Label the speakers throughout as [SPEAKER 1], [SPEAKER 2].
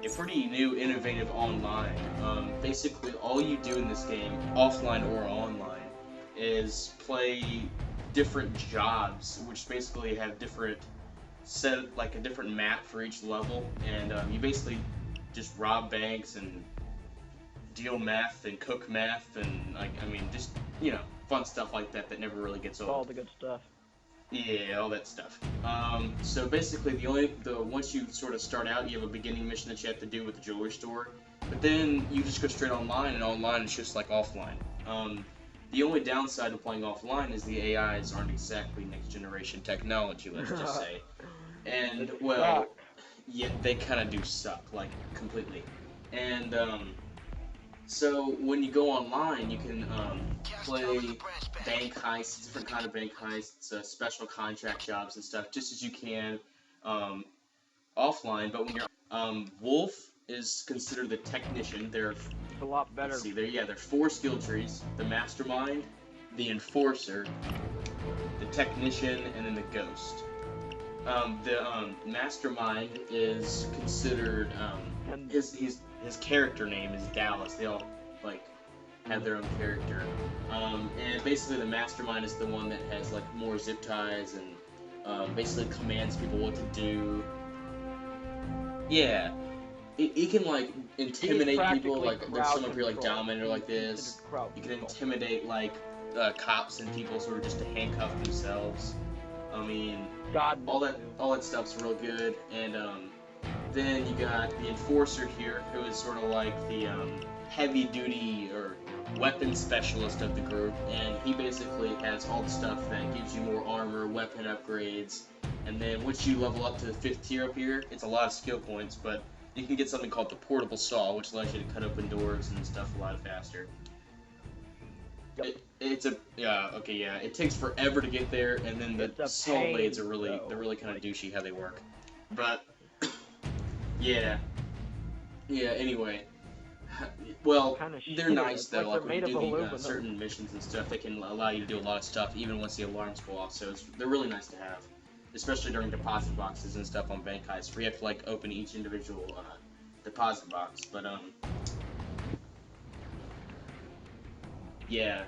[SPEAKER 1] a pretty new, innovative online. Basically, all you do in this game, offline or online, is play different jobs, which basically have different like a different map for each level, and you basically just rob banks and deal meth and cook meth and like I mean just fun stuff like that that never really gets old.
[SPEAKER 2] All the good stuff.
[SPEAKER 1] Yeah, all that stuff. So basically, once you sort of start out, you have a beginning mission that you have to do with the jewelry store, but then you just go straight online, and online is just like offline. The only downside to playing offline is the AIs aren't exactly next generation technology, let's just say. And well, yeah, they kind of do suck, like completely. And so when you go online, you can play bank heists, different kind of bank heists, special contract jobs and stuff, just as you can um, offline. But when you're Wolf is considered the technician.
[SPEAKER 2] It's a lot better.
[SPEAKER 1] Let's see, there's 4 skill trees: the mastermind, the enforcer, the technician, and then the ghost. The mastermind is considered his character name is Dallas. They all like have their own character. And basically the mastermind is the one that has like more zip ties and basically commands people what to do. Yeah. It can like intimidate people, like there's someone up here like Dominator like this. You can intimidate like cops and people sort of just to handcuff themselves. I mean, all that stuff's real good. And then you got the enforcer here, who is sort of like the heavy duty or weapon specialist of the group, and he basically has all the stuff that gives you more armor, weapon upgrades, and then once you level up to the 5th tier up here, it's a lot of skill points, but you can get something called the portable saw, which allows you to cut open doors and stuff a lot faster. Yep. It takes forever to get there, and then the saw blades are really kind of douchey how they work. But yeah, anyway. Well, they're nice though. Like when you're doing certain missions and stuff, they can allow you to do a lot of stuff even once the alarms go off. So they're really nice to have, especially during deposit boxes and stuff on bank heists, where you have to like open each individual deposit box. But yeah.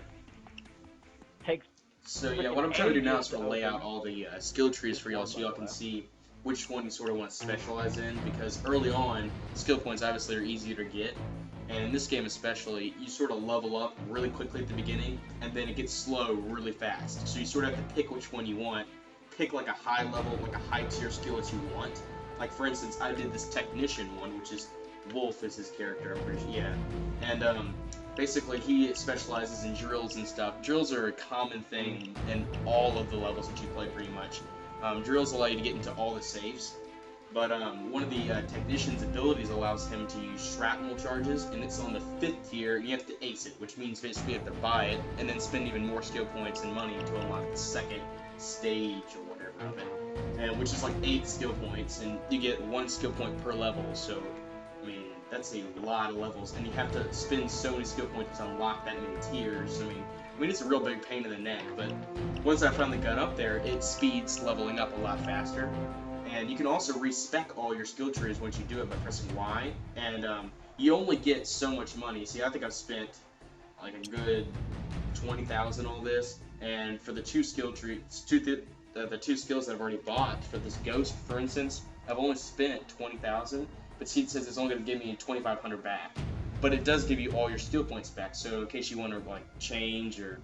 [SPEAKER 1] So yeah, what I'm trying to do now is sort of lay out all the skill trees for y'all, so y'all can see which one you sort of want to specialize in. Because early on, skill points obviously are easier to get. And in this game especially, you sort of level up really quickly at the beginning, and then it gets slow really fast. So you sort of have to pick which one you want. Pick like a high level, like a high tier skill that you want. Like for instance, I did this technician one, which is Wolf is his character, I'm pretty sure, yeah. And basically he specializes in drills and stuff. Drills are a common thing in all of the levels that you play pretty much. Drills allow you to get into all the safes. But one of the technician's abilities allows him to use shrapnel charges, and it's on the 5th tier, and you have to ace it, which means basically you have to buy it, and then spend even more skill points and money to unlock the 2nd stage or whatever of it, and which is like 8 skill points, and you get 1 skill point per level, so, I mean, that's a lot of levels, and you have to spend so many skill points to unlock that many tiers. I mean, it's a real big pain in the neck, but once I finally got up there, it speeds leveling up a lot faster. And you can also respec all your skill trees once you do it by pressing Y, and you only get so much money. See, I think I've spent like a good 20,000 on this, and for the 2 skill trees, the 2 skills that I've already bought for this ghost, for instance, I've only spent 20,000. But see, it says it's only going to give me 2,500 back. But it does give you all your skill points back, so in case you want to like change or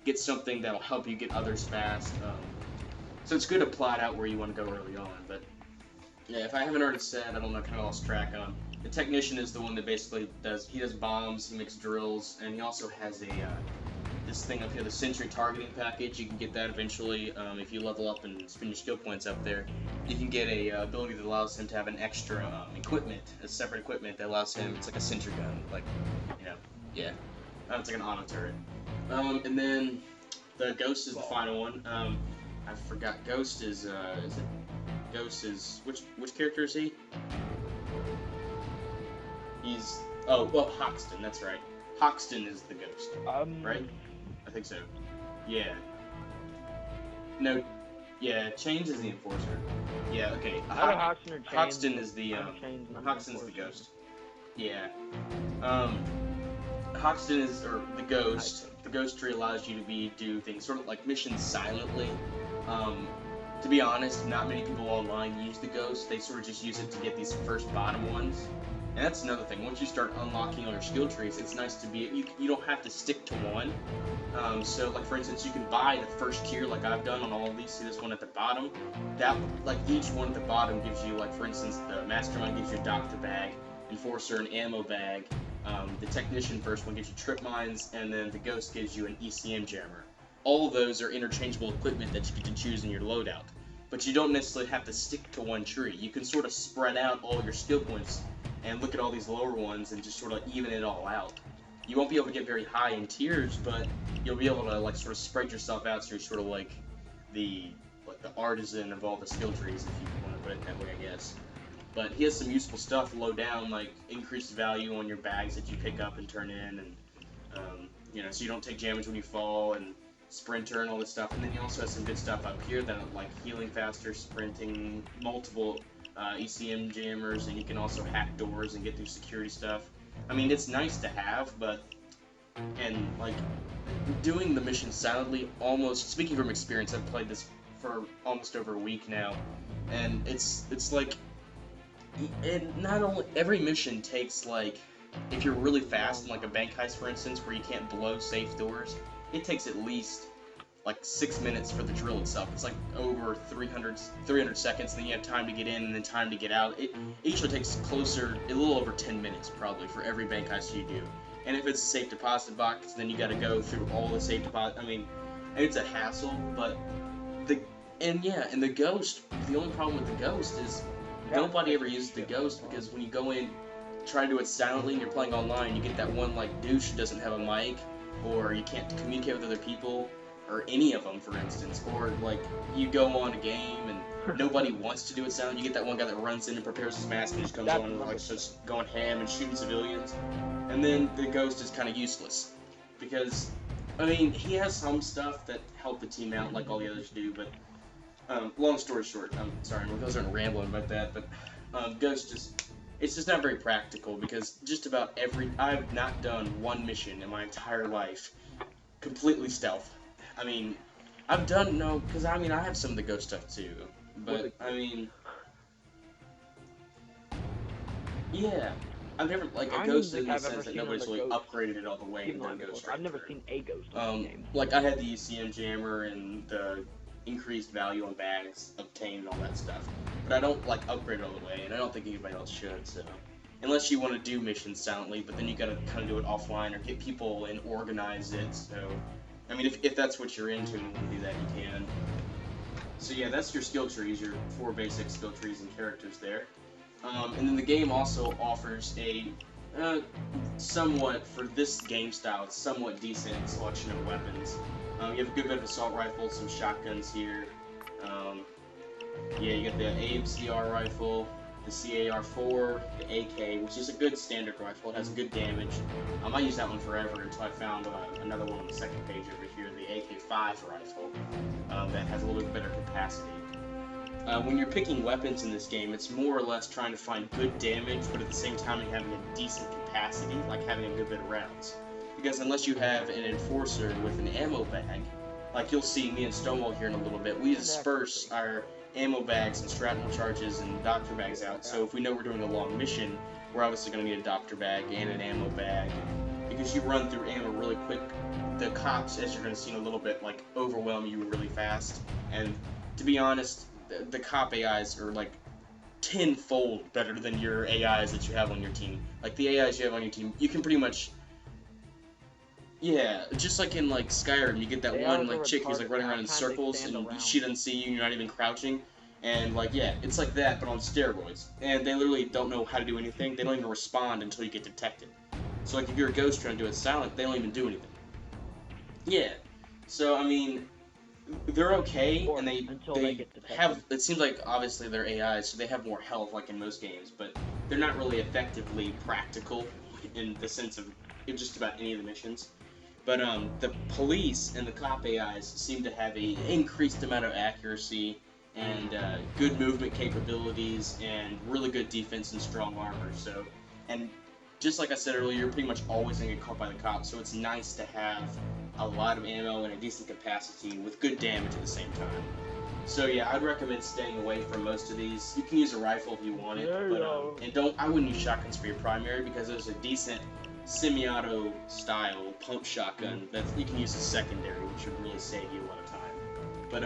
[SPEAKER 1] get something that'll help you get others fast. So it's good to plot out where you want to go early on. But yeah, if I haven't already said, I don't know, kind of lost track on. The technician is the one that basically does bombs, he makes drills, and he also has a this thing up here, the Sentry targeting package. You can get that eventually if you level up and spend your skill points up there. You can get a ability that allows him to have an extra equipment, a separate equipment that allows him, it's like a Sentry gun, like, yeah. It's like an auto turret. And then the Ghost is the final one. I forgot, Ghost is which character is he? He's, Hoxton, that's right. Hoxton is the Ghost, right? I think so. Yeah. No, Yeah, Chains is the enforcer. Yeah, okay.
[SPEAKER 2] Either Hoxton or Chains.
[SPEAKER 1] Hoxton is the
[SPEAKER 2] Chains,
[SPEAKER 1] Hoxton's the ghost. Yeah. Hoxton is the ghost. The ghost tree allows you to do things sort of like missions silently. To be honest, not many people online use the ghost. They sort of just use it to get these first bottom ones. And that's another thing. Once you start unlocking all your skill trees, it's nice to be. You don't have to stick to one. So, like for instance, you can buy the first tier, like I've done on all of these. See this one at the bottom? That like each one at the bottom gives you, like for instance, the Mastermind gives you a doctor bag, Enforcer an ammo bag. The Technician first one gives you trip mines, and then the Ghost gives you an ECM jammer. All of those are interchangeable equipment that you get to choose in your loadout. But you don't necessarily have to stick to one tree. You can sort of spread out all your skill points and look at all these lower ones and just sort of even it all out. You won't be able to get very high in tiers, but you'll be able to like sort of spread yourself out so you're sort of like the artisan of all the skill trees, if you want to put it that way, I guess. But he has some useful stuff low down, like increased value on your bags that you pick up and turn in, and so you don't take damage when you fall, and sprinter and all this stuff. And then he also has some good stuff up here that like healing faster, sprinting, multiple ECM jammers, and you can also hack doors and get through security stuff. I mean, it's nice to have, and like doing the mission silently, almost speaking from experience, I've played this for almost over a week now, and it's like. And not only every mission takes like, if you're really fast in like a bank heist for instance, where you can't blow safe doors, it takes at least like 6 minutes for the drill itself. It's like over 300 seconds, and then you have time to get in and then time to get out. It usually takes a little over 10 minutes probably for every bank heist you do. And if it's a safe deposit box, then you got to go through all the safe deposit. I mean, it's a hassle, but the ghost. The only problem with the ghost is nobody ever uses the ghost, because when you go in, try to do it silently and you're playing online, you get that one like douche who doesn't have a mic, or you can't communicate with other people, or any of them for instance, or like you go on a game and nobody wants to do it silent. You get that one guy that runs in and prepares his mask and just comes on and like just going ham and shooting civilians, and then the ghost is kind of useless, because I mean he has some stuff that help the team out like all the others do, but long story short, I'm sorry, I wasn't rambling about that, but Ghost it's just not very practical, because just about I've not done one mission in my entire life completely stealth. I mean, because I have some of the Ghost stuff too, but I mean, yeah, I've never, like, a Ghost in the sense that nobody's really upgraded it all the way and done Ghost right.
[SPEAKER 2] I've never seen a Ghost in the game.
[SPEAKER 1] Like, I had the ECM jammer and the increased value on bags obtained and all that stuff, but I don't like upgrade it all the way, and I don't think anybody else should. So unless you want to do missions silently, but then you gotta kind of do it offline or get people and organize it. So I mean, if that's what you're into and want to do that, you can. So yeah, that's your skill trees, your 4 basic skill trees and characters there. And then the game also offers a somewhat, for this game style, it's somewhat decent selection of weapons. You have a good bit of assault rifles, some shotguns here. Yeah, you got the AMCR rifle, the CAR-4, the AK, which is a good standard rifle. It has good damage. I used that one forever until I found another one on the second page over here, the AK-5 rifle, that has a little bit better capacity. When you're picking weapons in this game, it's more or less trying to find good damage, but at the same time having a decent capacity, like having a good bit of rounds. Because unless you have an enforcer with an ammo bag, like you'll see me and Stonewall here in a little bit, we disperse our ammo bags and shrapnel charges and doctor bags out. So if we know we're doing a long mission, we're obviously going to need a doctor bag and an ammo bag. Because you run through ammo really quick, the cops, as you're going to see in a little bit, like overwhelm you really fast. And to be honest, the cop AIs are like tenfold better than your AIs that you have on your team. Like the AIs you have on your team, you can pretty much. Yeah, just like in like Skyrim, you get that one like chick who's like running around in circles and she doesn't see you, you're not even crouching, and like yeah, it's like that but on steroids. And they literally don't know how to do anything. They don't even respond until you get detected. So like if you're a ghost trying to do it silent, they don't even do anything. Yeah. So I mean, they're okay, and they have. It seems like obviously they're AIs, so they have more health like in most games, but they're not really effectively practical in the sense of just about any of the missions. But the police and the cop AIs seem to have a increased amount of accuracy and good movement capabilities and really good defense and strong armor. So, and just like I said earlier, you're pretty much always going to get caught by the cops, so it's nice to have a lot of ammo and a decent capacity with good damage at the same time. So yeah, I'd recommend staying away from most of these. You can use a rifle if you want it, but and I wouldn't use shotguns for your primary because there's a decent semi-auto style pump shotgun that you can use as secondary, which would really save you a lot of time. But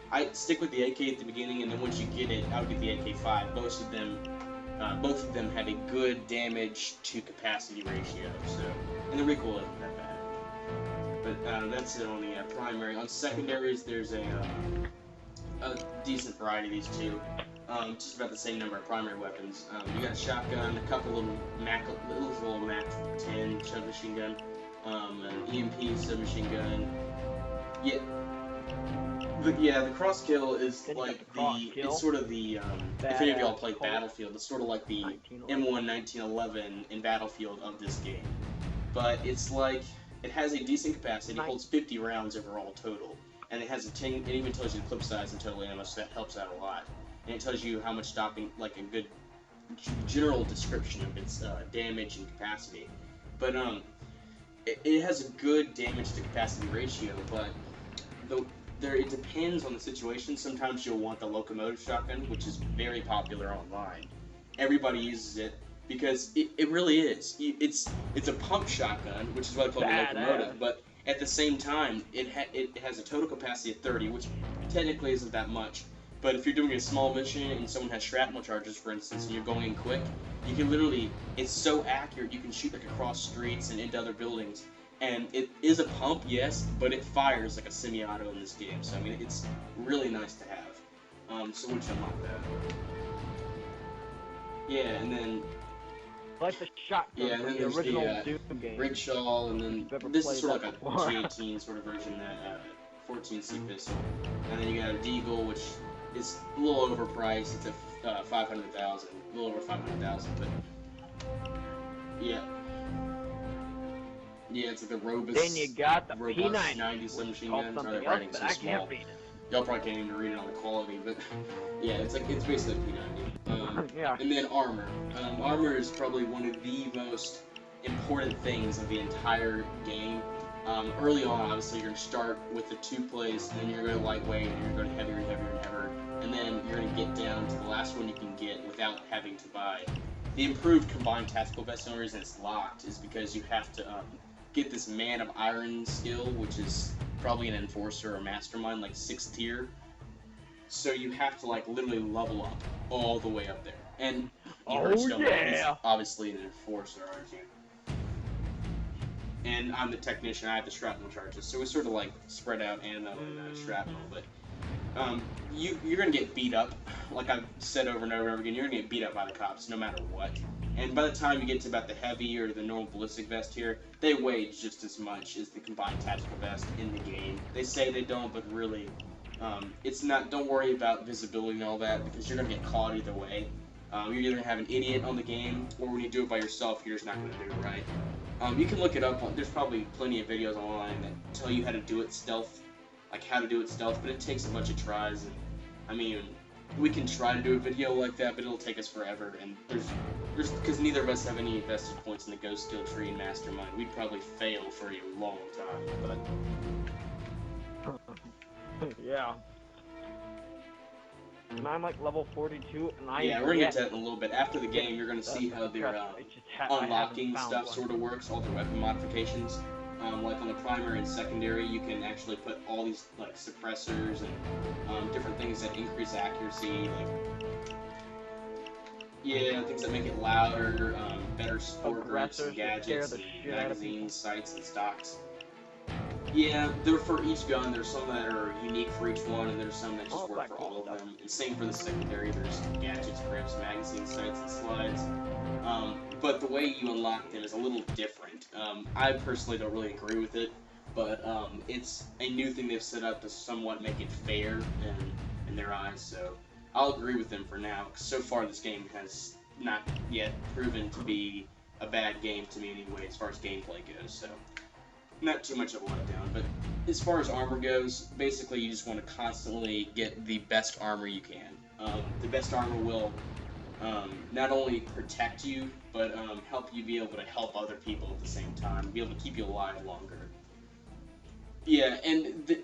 [SPEAKER 1] I stick with the AK at the beginning, and then once you get it, I would get the AK-5. Both of them have a good damage to capacity ratio. So, and the recoil isn't that bad. But that's it on the primary. On secondaries, there's a decent variety of these two. Just about the same number of primary weapons. You got a shotgun, a couple little Mac 10 submachine gun, an EMP submachine gun. The cross kill is like it's sort of the if any of y'all played Battlefield, it's sort of like the M1 1911 in Battlefield of this game. But it's like it has a decent capacity, it holds 50 rounds overall total, and it has it even tells you the clip size and total ammo, so that helps out a lot. And it tells you how much stopping, like a good general description of its damage and capacity. But it has a good damage to capacity ratio, but it depends on the situation. Sometimes you'll want the locomotive shotgun, which is very popular online. Everybody uses it because it really is. It's a pump shotgun, which is why they call it a locomotive, but at the same time, it has a total capacity of 30, which technically isn't that much. But if you're doing a small mission and someone has shrapnel charges, for instance, and you're going in quick, you can literally, it's so accurate, you can shoot like across streets and into other buildings. And it is a pump, yes, but it fires like a semi-auto in this game. So, I mean, it's really nice to have. So we'll unlock that. Yeah, and then...
[SPEAKER 2] Like the shotgun from the original Doom game.
[SPEAKER 1] Rickshaw, and then this is sort of like a G18 sort of version, that 14C pistol. And then you got a Deagle, which is a little overpriced. It's a 500,000, a little over 500,000, but yeah. Yeah, it's like the Robust.
[SPEAKER 2] Then you got the
[SPEAKER 1] P90 90 submachine gun. Sorry, the writing's so small. Y'all probably can't even read it on the quality, but yeah, it's basically a P90.
[SPEAKER 2] Yeah.
[SPEAKER 1] And then armor. Armor is probably one of the most important things of the entire game. Early on, obviously, you're going to start with the 2-place, and then you're going to go lightweight, and you're going to go heavier and heavier and heavier, and then you're going to get down to the last one you can get without having to buy. The improved combined tactical vest, the only reason it's locked is because you have to get this Man of Iron skill, which is probably an enforcer or mastermind, like 6th tier. So you have to like literally level up all the way up there. And he's obviously an enforcer, aren't you? And I'm the technician, I have the shrapnel charges, so it's sort of like spread out ammo and shrapnel, but you're gonna get beat up. Like I've said over and over and over again, you're gonna get beat up by the cops no matter what. And by the time you get to about the heavy or the normal ballistic vest here, they weigh just as much as the combined tactical vest in the game. They say they don't, but really, it's not. Don't worry about visibility and all that, because you're gonna get caught either way. You're either gonna have an idiot on the game, or when you do it by yourself, you're just not gonna do it right. You can look it up. There's probably plenty of videos online that tell you how to do it stealth, like how to do it stealth, but it takes a bunch of tries. And I mean, we can try to do a video like that, but it'll take us forever. And there's because neither of us have any invested points in the ghost skill tree and mastermind. We'd probably fail for a long time. But
[SPEAKER 2] yeah. And I'm like level 42, and
[SPEAKER 1] we're gonna get to that in a little bit. After the game, you're gonna see how their unlocking stuff sort of works, all their weapon modifications. Like on the primary and secondary, you can actually put all these like suppressors and different things that increase accuracy, things that make it louder, better support groups and gadgets and magazines, sights and stocks. Yeah, they're for each gun. There's some that are unique for each one, and there's some that just work for all of them. And same for the secondary. There's gadgets, grips, magazines, sights, and slides. But the way you unlock them is a little different. I personally don't really agree with it, but it's a new thing they've set up to somewhat make it fair in their eyes. So I'll agree with them for now. 'Cause so far, this game has not yet proven to be a bad game to me anyway, as far as gameplay goes. So. not too much of a letdown. But as far as armor goes, basically you just want to constantly get the best armor you can. The best armor will not only protect you, but help you be able to help other people at the same time, be able to keep you alive longer. Yeah, and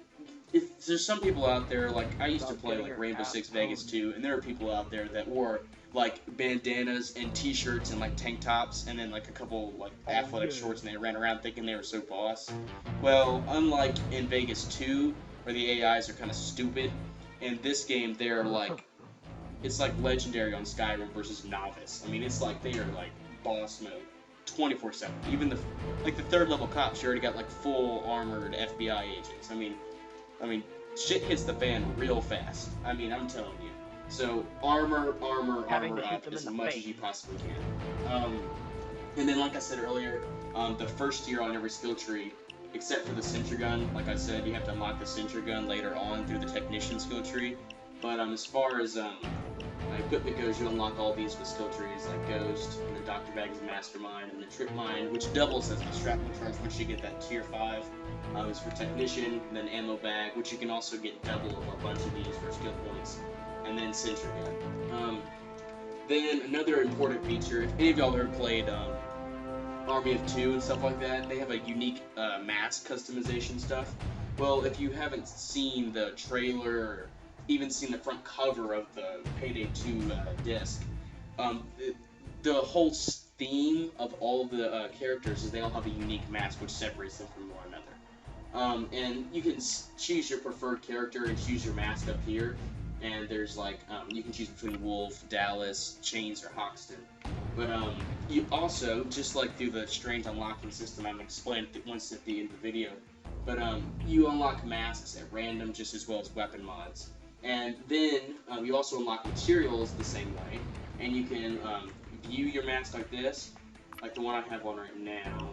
[SPEAKER 1] if there's some people out there, like I used to play like Rainbow Six Vegas 2, and there are people out there that wore like bandanas and t-shirts and like tank tops, and then like a couple like athletic shorts, and they ran around thinking they were so boss. Well, unlike in Vegas 2, where the AIs are kind of stupid, in this game they're like, it's like legendary on Skyrim versus novice. I mean, it's like they are like boss mode, 24/7. Even the third level cops, you already got like full armored FBI agents. I mean, shit hits the fan real fast. I mean, I'm telling you. So armor up as much as you possibly can. And then, like I said earlier, the first year on every skill tree, except for the sentry gun, like I said, you have to unlock the sentry gun later on through the technician skill tree. But as far as equipment goes, you unlock all these with skill trees, like Ghost, and the Dr. Bag's Mastermind, and the Trip Mine, which doubles as the shrapnel charge once you get that tier 5. Is for Technician, and then Ammo Bag, which you can also get double of a bunch of these for skill points, and then Sentry Gun. Then another important feature, if any of y'all ever played Army of Two and stuff like that, they have a unique mask customization stuff. Well, if you haven't seen the trailer, or even seen the front cover of the Payday 2 disc, the whole theme of all the characters is they all have a unique mask which separates them from one another. And you can choose your preferred character and choose your mask up here. And there's like, you can choose between Wolf, Dallas, Chains, or Hoxton. But you also, just like through the strange unlocking system I'm explaining once at the end of the video, but you unlock masks at random just as well as weapon mods. And then you also unlock materials the same way. And you can view your mask like this, like the one I have on right now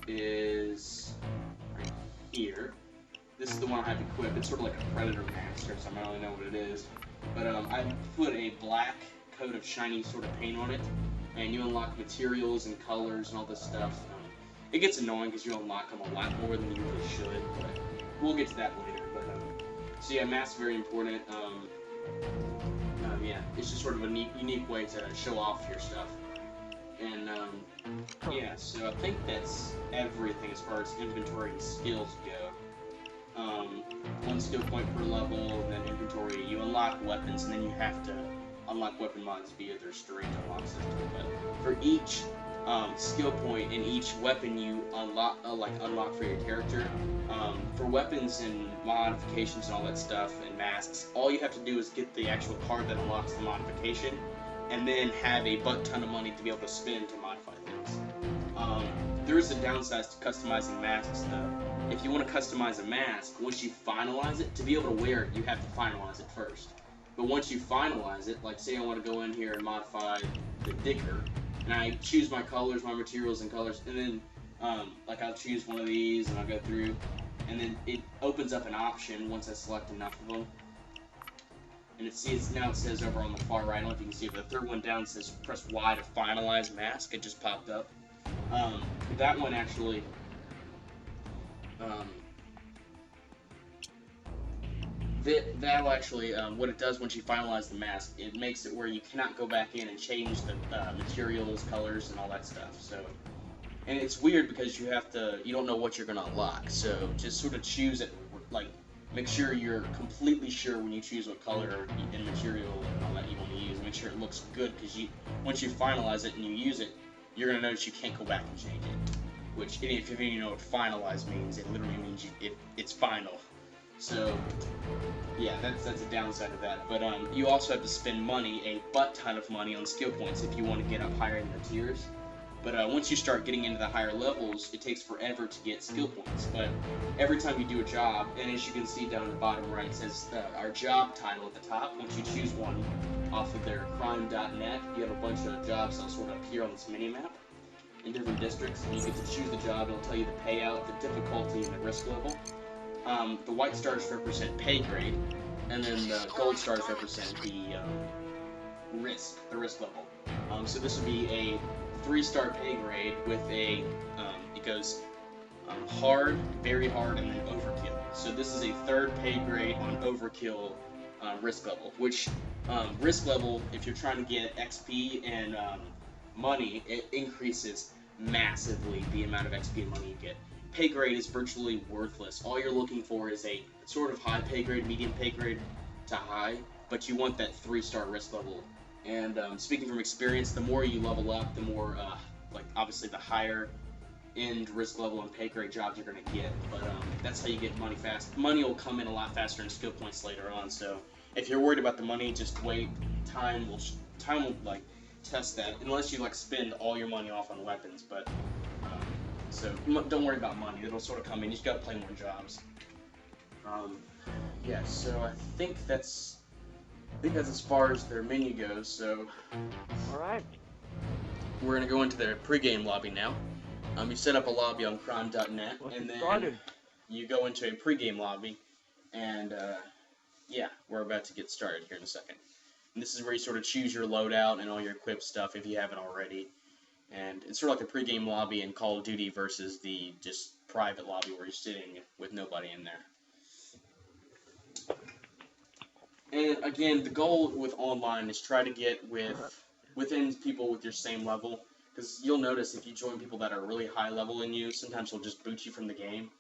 [SPEAKER 1] is right here. This is the one I have equipped. It's sort of like a Predator mask or something. I don't really know what it is. But I put a black coat of shiny sort of paint on it, and you unlock materials and colors and all this stuff. It gets annoying because you unlock them a lot more than you really should, but we'll get to that later. But so yeah, mask's very important. Yeah, it's just sort of a unique way to show off your stuff. And yeah, so I think that's everything as far as inventory and skills go. 1 skill point per level, and then inventory. You unlock weapons, and then you have to unlock weapon mods via their straight unlock system. But for each skill point and each weapon you unlock for your character, for weapons and modifications and all that stuff and masks, all you have to do is get the actual card that unlocks the modification, and then have a butt ton of money to be able to spend to modify things. There is a downside to customizing masks though. If you want to customize a mask, once you finalize it, to be able to wear it, you have to finalize it first. But once you finalize it, like say I want to go in here and modify the Dicker, and I choose my colors, my materials and colors, and then like I'll choose one of these and I'll go through, and then it opens up an option once I select enough of them. And now it says over on the far right, I don't know if you can see it, but the third one down says press Y to finalize mask. It just popped up. That one actually, that'll actually, what it does once you finalize the mask, it makes it where you cannot go back in and change the materials, colors, and all that stuff. So, and it's weird because you don't know what you're gonna unlock. So just sort of choose it, like make sure you're completely sure when you choose what color and material and all that you want to use. Make sure it looks good, because once you finalize it and you use it, you're gonna notice you can't go back and change it. Which, if you know what finalize means, it literally means it's final. So, yeah, that's a downside of that. But you also have to spend money, a butt ton of money, on skill points if you want to get up higher in the tiers. But once you start getting into the higher levels, it takes forever to get skill points. But every time you do a job, and as you can see down in the bottom right, it says our job title at the top. Once you choose one off of their crime.net, you have a bunch of jobs that sort of appear on this mini-map in different districts, and you get to choose the job. It'll tell you the payout, the difficulty, and the risk level. The white stars represent pay grade, and then the gold stars represent the risk level. So this would be a 3-star pay grade with a, it goes hard, very hard, and then overkill. So this is a third pay grade on overkill risk level, which risk level, if you're trying to get XP and money, it increases massively the amount of XP and money you get. Pay grade is virtually worthless. All you're looking for is a sort of high pay grade, medium pay grade to high, but you want that 3-star risk level. And speaking from experience, the more you level up, the more, like, obviously the higher end risk level and pay grade jobs you're going to get. But that's how you get money fast. Money will come in a lot faster in skill points later on, so if you're worried about the money, just wait. Time will like, test that, unless you, like, spend all your money off on weapons, but, so don't worry about money. It'll sort of come in. You just got to play more jobs. Yeah, so I think that's as far as their menu goes, so...
[SPEAKER 2] Alright.
[SPEAKER 1] We're going to go into their pregame lobby now. You set up a lobby on crime.net, and then you go into a pregame lobby, and, yeah, we're about to get started here in a second. And this is where you sort of choose your loadout and all your equipped stuff if you haven't already. And it's sort of like a pregame lobby in Call of Duty versus the just private lobby where you're sitting with nobody in there. And again, the goal with online is try to get within people with your same level, because you'll notice if you join people that are really high level than you, sometimes they'll just boot you from the game.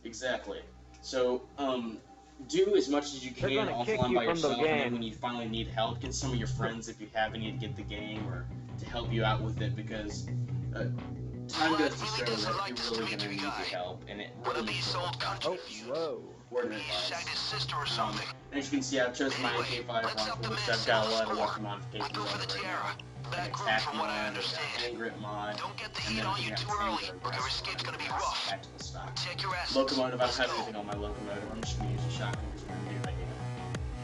[SPEAKER 1] Exactly. So do as much as you can offline by yourself, and then when you finally need help, get some of your friends if you have any to get the game or to help you out with it, because time goes to show that you're really going to need your help, and it really needs
[SPEAKER 2] Oh, whoa.
[SPEAKER 1] word of advice. As you can see, I've chosen my AK-5 rifle, which I've got a lot of weapon modifications on it right now. Like a tack mod, a hand grip mod, and then I got tactical stock. Locomotive, I don't have anything on my locomotive. I'm just going to use a shotgun because we're going to get right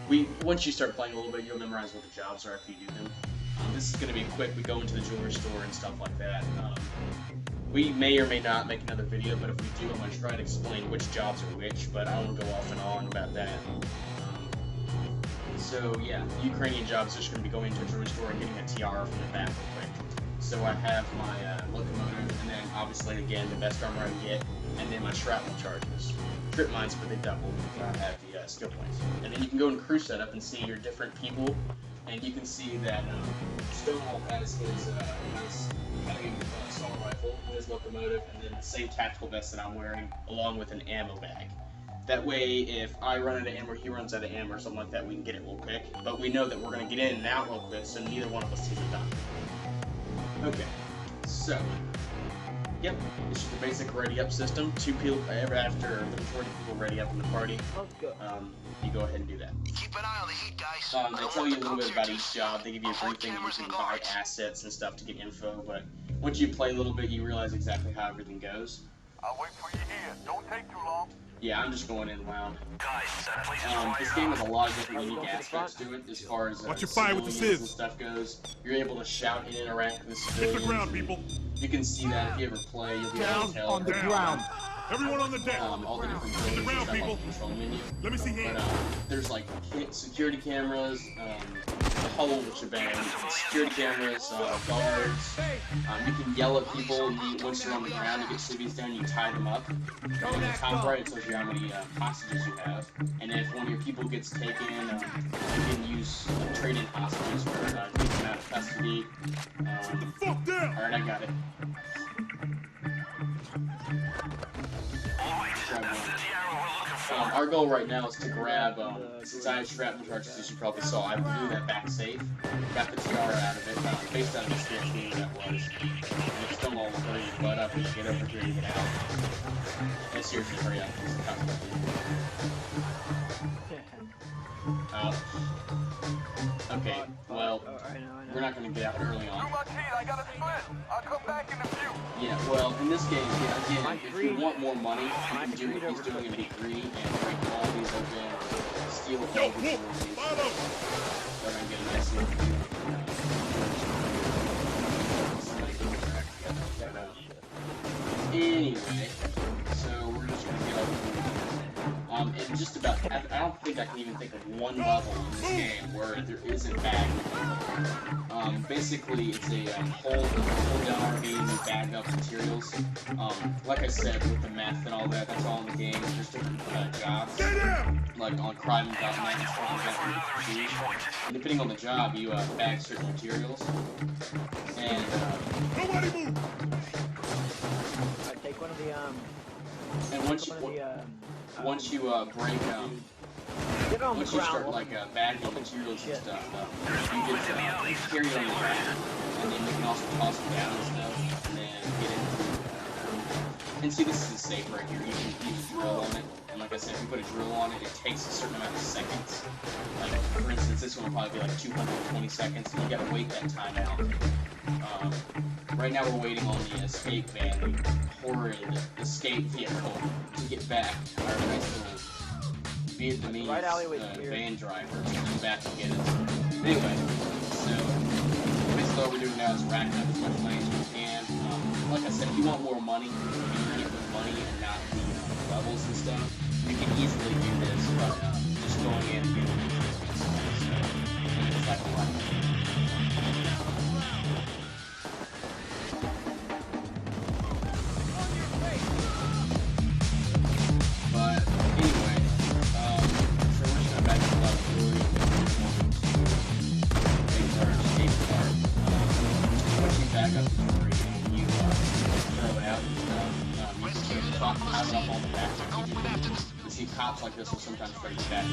[SPEAKER 1] here. Once you start playing a little bit, you'll memorize what the jobs are after you do them. This is going to be quick. We go into the jewelry store and stuff like that. We may or may not make another video, but if we do, I'm going to try to explain which jobs are which, but I won't go off and on about that. So yeah, the Ukrainian job is just going to be going to a jewelry store and getting a tiara from the back real quick. So I have my locomotive, and then obviously again the best armor I can get, and then my shrapnel charges. Trip mines, but they double because I have the skill points. And then you can go in crew setup and see your different people, and you can see that Stonewall has his nice heavy assault rifle, his locomotive, and then the same tactical vest that I'm wearing, along with an ammo bag. That way, if I run out of ammo or he runs out of ammo or something like that, we can get it real quick. But we know that we're going to get in and out real quick, so neither one of us sees it done. Okay, so, yep, this is the basic ready-up system. 2 people, after the majority of people ready up in the party, you go ahead and do that.
[SPEAKER 3] Keep an eye on the heat, guys.
[SPEAKER 1] They tell you a little bit about each job. They give you a briefing. You can buy assets and stuff to get info, but once you play a little bit, you realize exactly how everything goes.
[SPEAKER 3] I'll wait for you here. Don't take too long.
[SPEAKER 1] Yeah, I'm just going in loud.
[SPEAKER 3] Guys,
[SPEAKER 1] this game has a lot of different unique aspects to it as far as civilians and stuff goes. You're able to shout and interact with civilians.
[SPEAKER 4] Hit the ground, people.
[SPEAKER 1] You can see that if you ever play, you'll be able to tell.
[SPEAKER 4] On the ground. Everyone on the deck.
[SPEAKER 1] All the different buildings
[SPEAKER 4] ground,
[SPEAKER 1] and
[SPEAKER 4] people.
[SPEAKER 1] Control menu.
[SPEAKER 4] Let me see hands.
[SPEAKER 1] But there's like security cameras, the whole shebang. Security cameras, guards. You can yell at people once you're on the ground. You get civvies down, you tie them up. And in the top right, it tells you how many hostages you have. And if one of your people gets taken, you can use trade-in hostages for getting them out of custody. Alright, I got it. Our goal right now is to grab, since I have shrapnel charges, as you probably saw, I blew that back safe, got the tiara out of it, based on the CSD that was, and it's still all hurry your butt up and you get over here and get out. And seriously, hurry up, it's tough. Okay, well, we're not going to get out early on. Yeah, well, in this game, yeah, again, if you want more money, you can do what he's doing in degree and break all these open, steal all the jewelry. They're going to get a nice little view. Anyway, so we're just going to get over here. just about, I don't think I can even think of one level in this game where there isn't bag. Basically, it's a hold down RB and you bag up materials. Like I said, with the meth and all that, that's all in the game. There's different jobs, like on crime.net, and depending on the job, you bag certain materials. And
[SPEAKER 4] Nobody move!
[SPEAKER 2] Take one of the
[SPEAKER 1] and once you break
[SPEAKER 2] Get on
[SPEAKER 1] once
[SPEAKER 2] the
[SPEAKER 1] you
[SPEAKER 2] ground.
[SPEAKER 1] start like bagging materials and stuff, you get carry on your back, and then you can also toss them down and stuff, and then get into. And see, this is safe right here. You can use a drill on it, and like I said, if you put a drill on it, it takes a certain amount of seconds. Like for instance, this one will probably be like 220 seconds, and you gotta wait that time out. Right now we're waiting on the escape van, the horrid escape vehicle, to get back. Our nice little Vietnamese van driver to come back and get us. Anyway, so basically all we're doing now is racking up as much money as we can. Like I said, if you want more money, and you get the money and not the levels and stuff, you can easily do this by just going in and getting the stuff. So, it's like a lot. But anyway, so we're just gonna back up a lot of really things are escape part. Once you back up the jewelry and you throw it out and stuff, you can see the cop piling up on the back. You see cops like this will sometimes try to get back.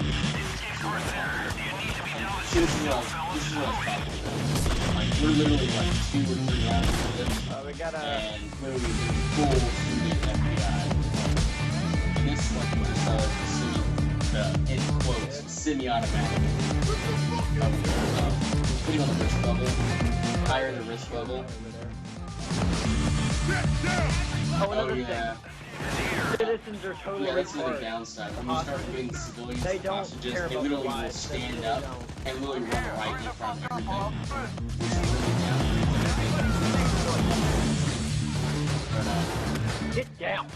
[SPEAKER 1] See, this is what I was talking about. Like, we're literally like 2 or 3 rounds into this, and literally just full shooting FBI. This like what is the in quotes semi-automatic. Putting on the risk level, higher the risk level.
[SPEAKER 2] Oh, another
[SPEAKER 1] yeah.
[SPEAKER 2] thing. Citizens are totally
[SPEAKER 1] Yeah, that's another
[SPEAKER 2] retarded.
[SPEAKER 1] downside. When you start putting civilians
[SPEAKER 2] They
[SPEAKER 1] and
[SPEAKER 2] don't
[SPEAKER 1] hostages,
[SPEAKER 2] care
[SPEAKER 1] they
[SPEAKER 2] about
[SPEAKER 1] literally will
[SPEAKER 2] lives.
[SPEAKER 1] stand
[SPEAKER 2] They
[SPEAKER 1] up
[SPEAKER 2] don't.
[SPEAKER 1] and literally run right in front of everything. Which is really downgrades.
[SPEAKER 2] Get down.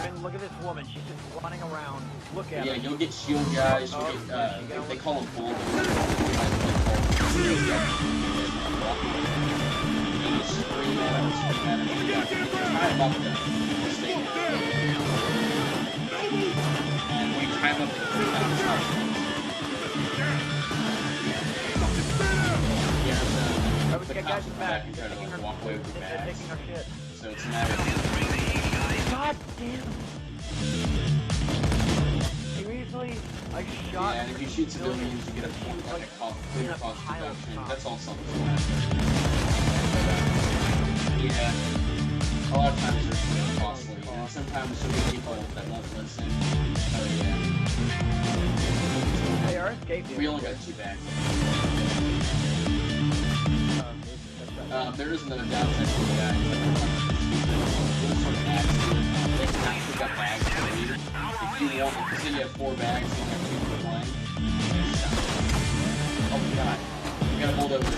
[SPEAKER 2] And look at this woman. She's just running around. Look at
[SPEAKER 1] Yeah,
[SPEAKER 2] her.
[SPEAKER 1] you'll get shield guys, you'll get, they call them bulldozers. You just scream at them, tie them up there, they'll stay there. And when you tie them up, they can take out the top. Yeah, the cops will come back and try to like, walk away with your
[SPEAKER 2] They're
[SPEAKER 1] bags.
[SPEAKER 2] taking our shit.
[SPEAKER 1] So it's a matter of...
[SPEAKER 2] God damn. Seriously? I shot.
[SPEAKER 1] Yeah, and if you shoot civilians, you get a point, like a clear cost deduction. That's all something. Yeah. A lot of times they're really costly. And sometimes there's so many people that won't listen. Oh yeah.
[SPEAKER 2] They are escaping.
[SPEAKER 1] We only got 2 bags. There is another downside to the guys. They can actually got bags for you. If you want, say you have 4 bags, you have 2 for playing. Oh my god. You got a bulldozer.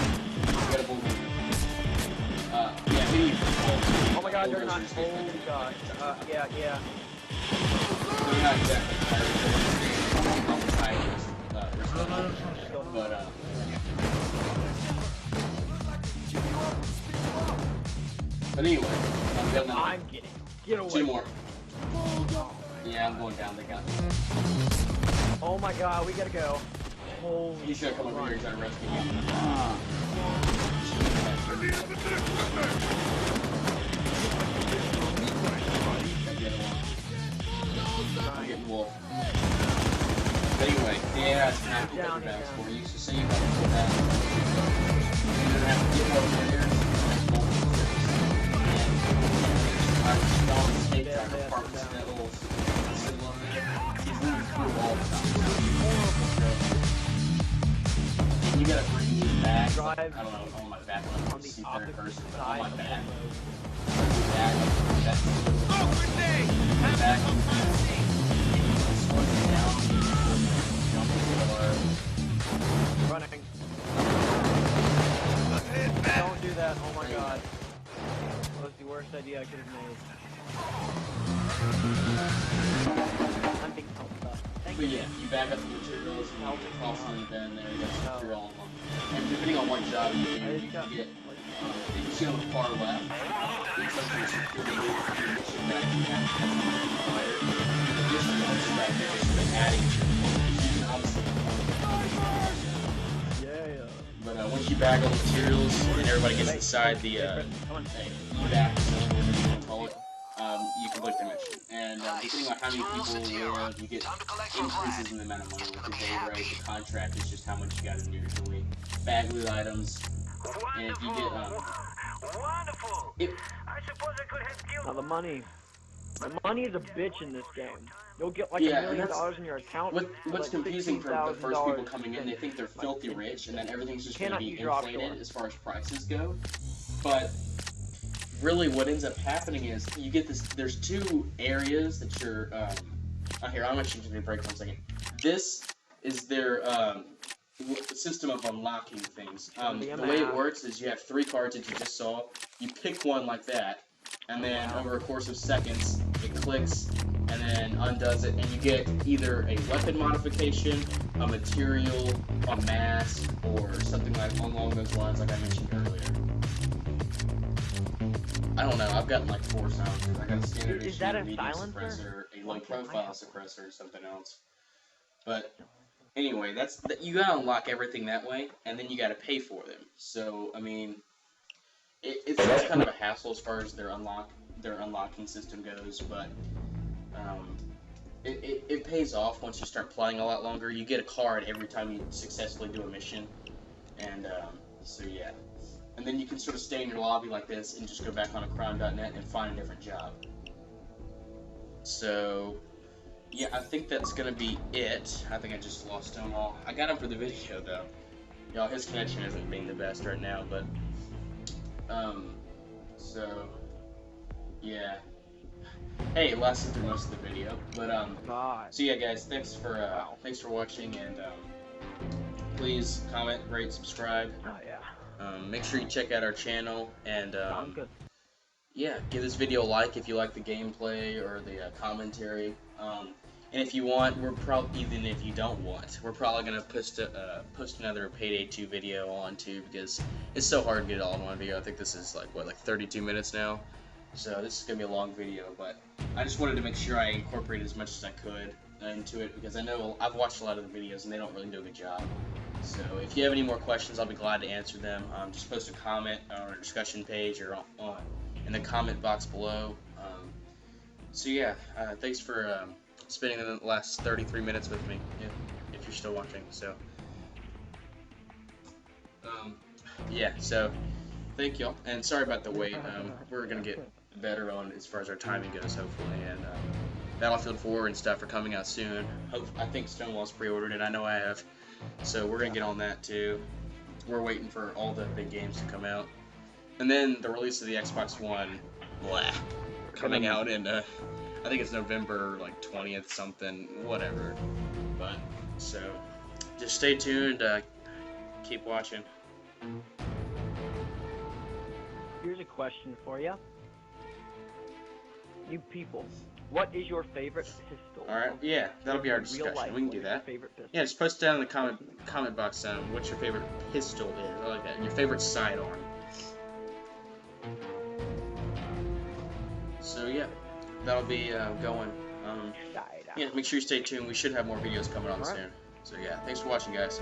[SPEAKER 1] Yeah, maybe you can
[SPEAKER 2] Oh my god, they're not. Oh god. Yeah.
[SPEAKER 1] They're not exactly tires. But, but anyway, we got another.
[SPEAKER 2] I'm getting. Get away.
[SPEAKER 1] 2 more. Yeah, I'm going down. They got me.
[SPEAKER 2] Oh my god, we gotta go. Holy.
[SPEAKER 1] You should have come over here and try to rescue me. I'm getting wolf. But anyway, yeah, it's not good for bags for you. So say you got to pull that. You're gonna have to get over there. I was on the snake driver parts that little symbol on there. He's moving through all the time. And you gotta bring these bags. I don't know on my back. I don't see third person, but on my back. Back. That's back. Slow it down. Jump the door.
[SPEAKER 2] Running. Don't do that. Oh my god. That was the worst idea I could have made. I'm being helped up. Thank
[SPEAKER 1] But
[SPEAKER 2] you.
[SPEAKER 1] yeah, you back up the materials and you can toss them in the bin there, you gotta secure all of them. And depending on what job you do, you can get, if you see on the far left, it's like your security mission that you have to fire. Additional stuff is just been adding to it. You can obviously
[SPEAKER 2] Yeah.
[SPEAKER 1] but once you bag all the materials and everybody gets inside the evac, you call it, you complete the mission. And depending on how many people live, you get increases in the amount of money with the day rate. The contract is just how much you got to do usually. Bag loot items, and if you get
[SPEAKER 3] Wonderful. I suppose I could have skilled.
[SPEAKER 2] Now the money. The money is a bitch in this game. You'll get like
[SPEAKER 1] Yeah,
[SPEAKER 2] $1 million in your account.
[SPEAKER 1] what's
[SPEAKER 2] for like
[SPEAKER 1] confusing for the first people
[SPEAKER 2] $16,000
[SPEAKER 1] coming in, they think they're filthy rich, and then everything's just going to
[SPEAKER 2] Cannot
[SPEAKER 1] be
[SPEAKER 2] use your
[SPEAKER 1] inflated
[SPEAKER 2] offshore.
[SPEAKER 1] as far as prices go. But really, what ends up happening is you get this. There's two areas that you're. Here, I'm actually going to break 1 second. This is their system of unlocking things. The way it works is you have 3 cards that you just saw. You pick one like that, and then over a course of seconds, it clicks and then undoes it, and you get either a weapon modification, a material, a mask, or something like along those lines, like I mentioned earlier. I don't know. I've gotten like 4 silencers. I got a standard
[SPEAKER 2] Is
[SPEAKER 1] issue,
[SPEAKER 2] that
[SPEAKER 1] a
[SPEAKER 2] a
[SPEAKER 1] medium
[SPEAKER 2] silencer?
[SPEAKER 1] suppressor, a low profile suppressor, and something else. But anyway, you gotta unlock everything that way, and then you gotta pay for them. So I mean, it's kind of a hassle as far as their unlocking system goes, but it pays off once you start playing a lot longer. You get a card every time you successfully do a mission, and so yeah. And then you can sort of stay in your lobby like this and just go back on a crime.net and find a different job. So, yeah, I think that's going to be it. I think I just lost Stonewall. I got him for the video, though. Y'all, his connection isn't being the best right now, but, so, yeah. Hey, it lasted through most of the video, but,
[SPEAKER 2] God.
[SPEAKER 1] so yeah, guys, thanks for watching, and, please comment, rate, subscribe.
[SPEAKER 2] Oh yeah.
[SPEAKER 1] Make sure you check out our channel, and
[SPEAKER 2] Sounds good.
[SPEAKER 1] yeah, give this video a like if you like the gameplay or the commentary. And if you want, even if you don't want, we're probably gonna post another Payday 2 video on too, because it's so hard to get it all in one video. I think this is like 32 minutes now, so this is gonna be a long video. But I just wanted to make sure I incorporated as much as I could into it, because I know I've watched a lot of the videos and they don't really do a good job. So if you have any more questions, I'll be glad to answer them. Just post a comment on our discussion page or in the comment box below. So yeah, thanks for spending the last 33 minutes with me, if you're still watching. So yeah, so thank y'all, and sorry about the wait. We're gonna get better on as far as our timing goes, hopefully, and Battlefield 4 and stuff are coming out soon. I think Stonewall's pre-ordered it. I know I have. So we're gonna get on that too. We're waiting for all the big games to come out, and then the release of the Xbox One, coming out in I think it's November 20th something, whatever. But so just stay tuned. Keep watching.
[SPEAKER 2] Here's a question for you. You people, what is your favorite pistol?
[SPEAKER 1] All right, yeah, that'll be our
[SPEAKER 2] In real
[SPEAKER 1] discussion.
[SPEAKER 2] life,
[SPEAKER 1] We can
[SPEAKER 2] what
[SPEAKER 1] do
[SPEAKER 2] is your
[SPEAKER 1] that.
[SPEAKER 2] favorite pistol?
[SPEAKER 1] Yeah, just post down in the comment box what your favorite pistol is. I like that. Your favorite sidearm. So yeah, that'll be going. Yeah, make sure you stay tuned. We should have more videos coming on soon. So yeah, thanks for watching, guys.